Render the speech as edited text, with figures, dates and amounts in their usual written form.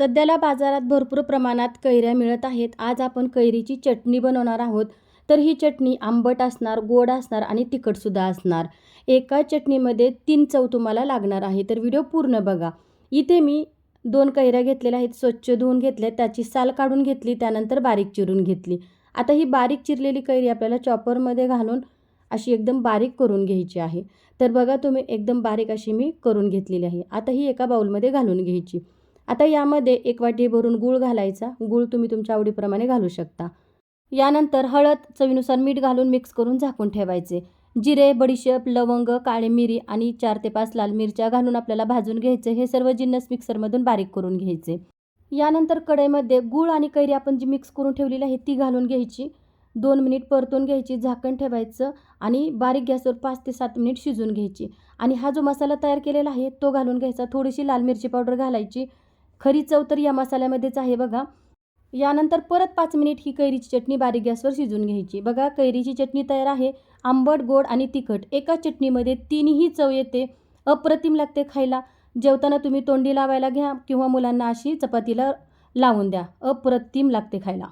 सध्याला बाजारात भरपूर प्रमाणात कैऱ्या मिळत आहेत. आज आपण कैरीची चटणी बनवणार आहोत. तर ही चटणी आंबट असणार, गोड असणार आणि तिखटसुद्धा असणार. एका चटणीमध्ये 3 चव तुम्हाला लागणार आहे. तर व्हिडिओ पूर्ण बघा. इथे मी 2 कैऱ्या घेतलेल्या आहेत. स्वच्छ धुवून घेतल्या, त्याची साल काढून घेतली, त्यानंतर बारीक चिरून घेतली. आता ही बारीक चिरलेली कैरी आपल्याला चॉपरमध्ये घालून अशी एकदम बारीक करून घ्यायची आहे. तर बघा तुम्ही एकदम बारीक अशी मी करून घेतलेली आहे. आता ही एका बाउलमध्ये घालून घ्यायची. आता यामध्ये 1 वाटी भरून गूळ घालायचा. गूळ तुम्ही तुमच्या आवडीप्रमाणे घालू शकता. यानंतर हळद, चवीनुसार मीठ घालून मिक्स करून झाकून ठेवायचे. जिरे, बडीशेप, लवंग, काळी मिरी आणि 4 ते 5 लाल मिरच्या घालून आपल्याला भाजून घ्यायचे. हे सर्व जिन्नस मिक्सरमधून बारीक करून घ्यायचे. यानंतर कढईमध्ये गूळ आणि कैरी आपण जी मिक्स करून ठेवलेली आहे ती घालून घ्यायची. 2 मिनिट परतून घ्यायची, झाकण ठेवायचं आणि बारीक गॅसवर 5 ते 7 मिनिट शिजवून घ्यायची. आणि हा जो मसाला तयार केलेला आहे तो घालून घ्यायचा. थोडीशी लाल मिरची पावडर घालायची. खरी चव तर या मसाल्यामध्येच आहे बघा. यानंतर परत 5 मिनिट ही कैरीची चटणी बारीक गॅसवर शिजवून घ्यायची. बघा कैरीची चटणी तयार आहे. आंबट, गोड आणि तिखट एका चटणीमध्ये तिन्ही चव येते. अप्रतिम लागते खायला. जेवताना तुम्ही तोंडी लावायला घ्या किंवा मुलांना अशी चपातीला लावून द्या. अप्रतिम लागते खायला.